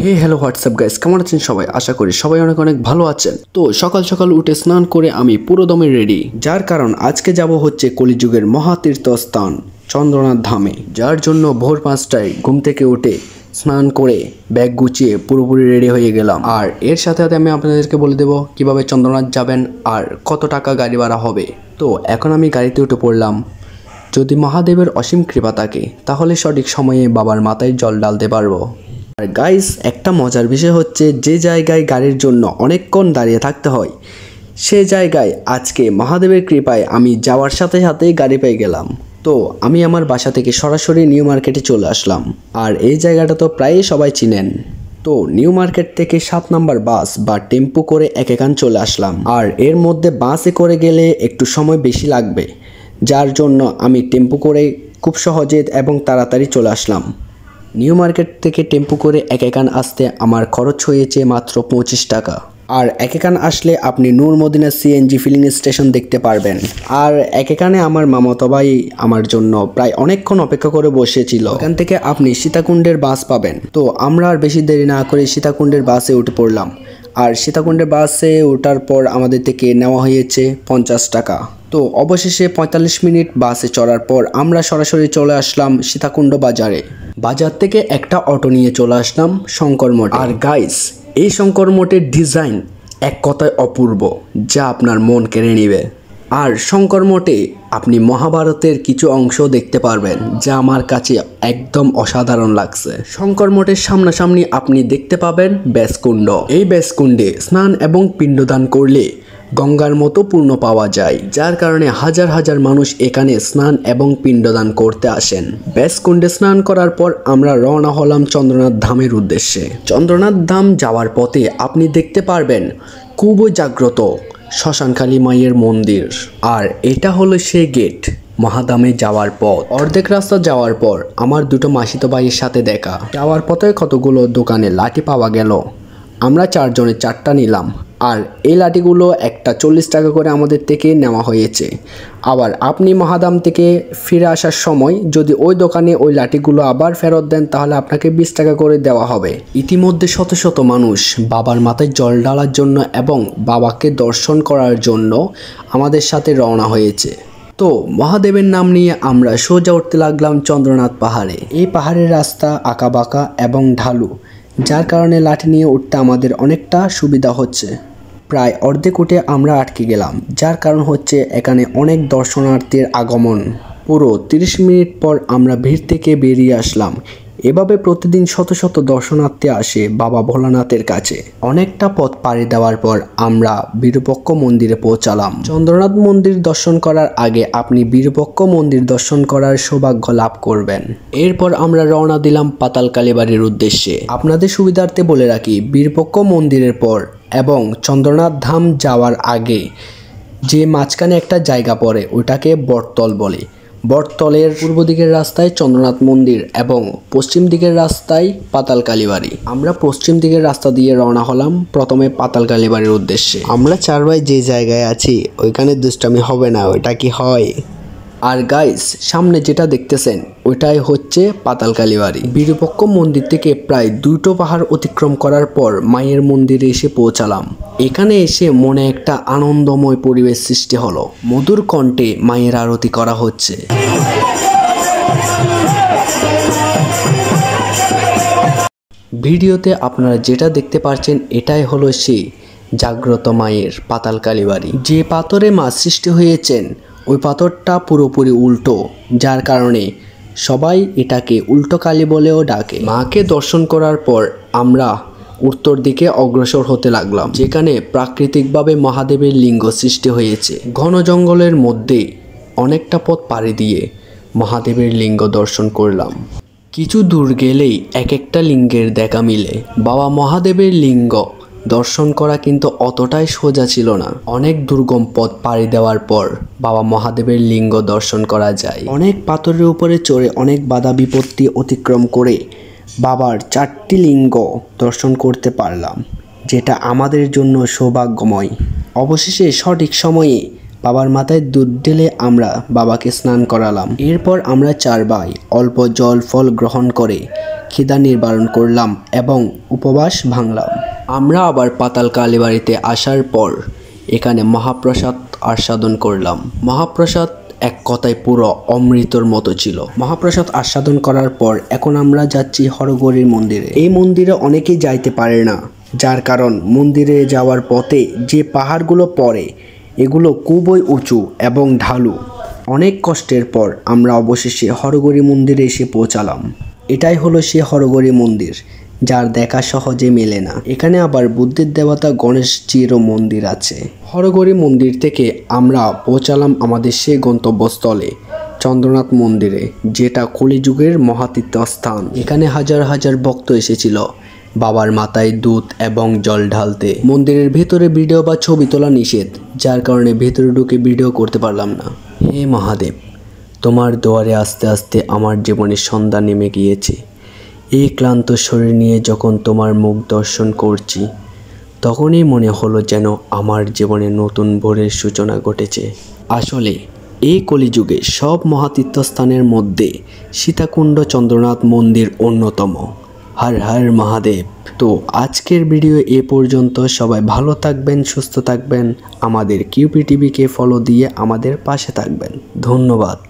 হে hello WhatsApp guys, কেমন আছেন সবাই? আশা করি সবাই অনেক অনেক ভালো আছেন। তো সকাল সকাল উঠে স্নান করে আমি পুরো দমে রেডি, যার কারণ আজকে যাব হচ্ছে কলিযুগের মহাতীর্থস্থান চন্দ্রনাথ ধামে। যার জন্য ভোর 5টায় ঘুম থেকে উঠে স্নান করে ব্যাগ গুছিয়ে পুরোপুরি রেডি হয়ে গেলাম। আর এর সাথে সাথে আমি আপনাদেরকে বলে দেবো কিভাবে চন্দ্রনাথ যাবেন আর কত টাকা গাড়ি ভাড়া হবে। তো এখন আমি গাড়িতে উঠে পড়লাম। যদি মহাদেবের অসীম কৃপা থাকে তাহলে সঠিক সময়ে বাবার মাথায় জল ঢালতে পারবো। আর গাইস, একটা মজার বিষয় হচ্ছে যে জায়গায় গাড়ির জন্য অনেকক্ষণ দাঁড়িয়ে থাকতে হয় সে জায়গায় আজকে মহাদেবের কৃপায় আমি যাওয়ার সাথে সাথেই গাড়ি পেয়ে গেলাম। তো আমি আমার বাসা থেকে সরাসরি নিউ মার্কেটে চলে আসলাম। আর এই জায়গাটা তো প্রায়ই সবাই চিনেন। তো নিউ মার্কেট থেকে 7 নাম্বার বাস বা টেম্পো করে একান চলে আসলাম। আর এর মধ্যে বাসে করে গেলে একটু সময় বেশি লাগবে, যার জন্য আমি টেম্পো করে খুব সহজে এবং তাড়াতাড়ি চলে আসলাম। নিউ মার্কেট থেকে টেম্পো করে একান আসতে আমার খরচ হয়েছে মাত্র 25 টাকা। আর একান আসলে আপনি নূর মদিনা সিএনজি ফিলিং স্টেশন দেখতে পারবেন। আর একানে আমার মামাতো ভাই আমার জন্য প্রায় অনেকক্ষণ অপেক্ষা করে বসেছিল। এখান থেকে আপনি সীতাকুণ্ডের বাস পাবেন। তো আমরা আর বেশি দেরি না করে সীতাকুণ্ডের বাসে উঠে পড়লাম। আর সীতাকুণ্ডের বাসে ওঠার পর আমাদের থেকে নেওয়া হয়েছে 50 টাকা। তো অবশেষে 45 মিনিট বাসে চড়ার পর আমরা সরাসরি চলে আসলাম সীতাকুণ্ড বাজারে। বাজার থেকে একটা অটো নিয়ে চলে আসলাম শঙ্কর মঠ। আর গাইস, এই শঙ্কর মঠের ডিজাইন এক কথায় অপূর্ব, যা আপনার মন কেড়ে নেবে। আর শঙ্কর মঠে আপনি মহাভারতের কিছু অংশ দেখতে পারবেন, যা আমার কাছে একদম অসাধারণ লাগছে। শঙ্কর মঠের সামনাসামনি আপনি দেখতে পাবেন ব্যাসকুণ্ড। এই ব্যাসকুণ্ডে স্নান এবং পিণ্ডদান করলে গঙ্গার মতো পূর্ণ পাওয়া যায়, যার কারণে হাজার হাজার মানুষ এখানে স্নান এবং পিণ্ডদান করতে আসেন। ব্যাসকুণ্ডে স্নান করার পর আমরা রওনা হলাম চন্দ্রনাথ ধামের উদ্দেশ্যে। চন্দ্রনাথ ধাম যাওয়ার পথে আপনি দেখতে পারবেন খুবই জাগ্রত শ্মশানকালী মায়ের মন্দির। আর এটা হলো সেই গেট মহাধামে যাওয়ার পথ। অর্ধেক রাস্তা যাওয়ার পর আমার দুটো মাসিতো ভাইয়ের সাথে দেখা। যাওয়ার পথে কতগুলো দোকানে লাঠি পাওয়া গেল। আমরা 4 জনে 4টা নিলাম। আর এই লাঠিগুলো একটা 40 টাকা করে আমাদের থেকে নেওয়া হয়েছে। আবার আপনি মহাধাম থেকে ফিরে আসার সময় যদি ওই দোকানে ওই লাঠিগুলো আবার ফেরত দেন তাহলে আপনাকে 20 টাকা করে দেওয়া হবে। ইতিমধ্যে শত শত মানুষ বাবার মাথায় জল ঢালার জন্য এবং বাবাকে দর্শন করার জন্য আমাদের সাথে রওনা হয়েছে। তো মহাদেবের নাম নিয়ে আমরা সোজা উঠতে লাগলাম চন্দ্রনাথ পাহাড়ে। এই পাহাড়ের রাস্তা আঁকাবাঁকা এবং ঢালু, যার কারণে লাঠি নিয়ে উঠতে আমাদের অনেকটা সুবিধা হচ্ছে। প্রায় অর্ধেক উঠে আমরা আটকে গেলাম, যার কারণ হচ্ছে এখানে অনেক দর্শনার্থীর আগমন। পুরো 30 মিনিট পর আমরা ভিড় থেকে বেরিয়ে আসলাম। এভাবে প্রতিদিন শত শত দর্শনার্থী আসে বাবা ভোলানাথের কাছে। অনেকটা পথ পাড়ি দেওয়ার পর আমরা বিরূপক্ষ মন্দিরে পৌঁছালাম। চন্দ্রনাথ মন্দির দর্শন করার আগে আপনি বিরূপক্ষ মন্দির দর্শন করার সৌভাগ্য লাভ করবেন। এরপর আমরা রওনা দিলাম পাতাল কালীবাড়ির উদ্দেশ্যে। আপনাদের সুবিধার্থে বলে রাখি, বিরূপক্ষ মন্দিরের পর এবং চন্দ্রনাথ ধাম যাওয়ার আগে যে মাঝখানে একটা জায়গা পড়ে ওটাকে বটতল বলে। বটতলের পূর্ব দিকের রাস্তায় চন্দ্রনাথ মন্দির এবং পশ্চিম দিকের রাস্তায় পাতাল কালীবাড়ি। আমরা পশ্চিম দিকের রাস্তা দিয়ে রওনা হলাম প্রথমে পাতাল কালীবাড়ির উদ্দেশ্যে। আমরা 4 ভাই যে জায়গায় আছি ওইখানে দুষ্টামি হবে না, ওইটা কি হয়? আর গাইস, সামনে যেটা দেখতেছেন ওইটাই হচ্ছে পাতাল কালীবাড়ি। বিরূপক্ষ মন্দির থেকে প্রায় 2টো পাহাড় অতিক্রম করার পর মায়ের মন্দিরে এসে পৌঁছালাম। এখানে এসে মনে একটা আনন্দময় পরিবেশ সৃষ্টি হলো। মধুর কণ্ঠে মায়ের আরতি করা হচ্ছে। ভিডিওতে আপনারা যেটা দেখতে পাচ্ছেন এটাই হলো সেই জাগ্রত মায়ের পাতাল কালীবাড়ি। যে পাথরে মা সৃষ্টি হয়েছেন ওই পাথরটা পুরোপুরি উল্টো, যার কারণে সবাই এটাকে উল্টো কালী বলেও ডাকে। মাকে দর্শন করার পর আমরা উত্তর দিকে অগ্রসর হতে লাগলাম, যেখানে প্রাকৃতিকভাবে মহাদেবের লিঙ্গ সৃষ্টি হয়েছে। ঘন জঙ্গলের মধ্যে অনেকটা পথ পাড়ি দিয়ে মহাদেবের লিঙ্গ দর্শন করলাম। কিছু দূর গেলেই এক একটা লিঙ্গের দেখা মিলে। বাবা মহাদেবের লিঙ্গ দর্শন করা কিন্তু অতটাই সোজা ছিল না। অনেক দুর্গম পথ পাড়ি দেওয়ার পর বাবা মহাদেবের লিঙ্গ দর্শন করা যায়। অনেক পাথরের উপরে চড়ে অনেক বাধা বিপত্তি অতিক্রম করে বাবার 4টি লিঙ্গ দর্শন করতে পারলাম, যেটা আমাদের জন্য সৌভাগ্যময়। অবশেষে সঠিক সময়ে বাবার মাথায় দুধ ঢেলে আমরা বাবাকে স্নান করালাম। এরপর আমরা 4 ভাই অল্প জল ফল গ্রহণ করে খিদা নিবারণ করলাম এবং উপবাস ভাঙলাম। আমরা আবার পাতাল কালীবাড়িতে আসার পর এখানে মহাপ্রসাদ আস্বাদন করলাম। মহাপ্রসাদ এক কথায় পুরো অমৃতর মতো ছিল। মহাপ্রসাদ আস্বাদন করার পর এখন আমরা যাচ্ছি হরগৌরীর মন্দিরে। এই মন্দিরে অনেকেই যাইতে পারে না, যার কারণ মন্দিরে যাওয়ার পথে যে পাহাড়গুলো পড়ে এগুলো খুবই উঁচু এবং ঢালু। অনেক কষ্টের পর আমরা অবশেষে হরগৌরী মন্দিরে এসে পৌঁছালাম। এটাই হলো সে হরগৌরী মন্দির, যার দেখা সহজে মেলে না। এখানে আবার বুদ্ধির দেবতা গণেশজিরও মন্দির আছে। হরগৌরী মন্দির থেকে আমরা পৌঁছালাম আমাদের সেই গন্তব্যস্থলে চন্দ্রনাথ মন্দিরে, যেটা কলিযুগের মহাতীর্থস্থান। এখানে হাজার হাজার ভক্ত এসেছিল বাবার মাথায় দুধ এবং জল ঢালতে। মন্দিরের ভেতরে ভিডিও বা ছবি তোলা নিষেধ, যার কারণে ভেতরে ঢুকে ভিডিও করতে পারলাম না। হে মহাদেব, তোমার দুয়ারে আস্তে আস্তে আমার জীবনের সন্ধ্যা নেমে গিয়েছে। এই ক্লান্ত শরীর নিয়ে যখন তোমার মুখ দর্শন করছি, তখনই মনে হলো যেন আমার জীবনে নতুন ভোরের সূচনা ঘটেছে। আসলে এই কলিযুগে সব মহাতীর্থস্থানের মধ্যে সীতাকুণ্ড চন্দ্রনাথ মন্দির অন্যতম। হর হর মহাদেব। তো আজকের ভিডিও এ পর্যন্ত। সবাই ভালো থাকবেন, সুস্থ থাকবেন। আমাদের কিউপি টিভিকে ফলো দিয়ে আমাদের পাশে থাকবেন। ধন্যবাদ।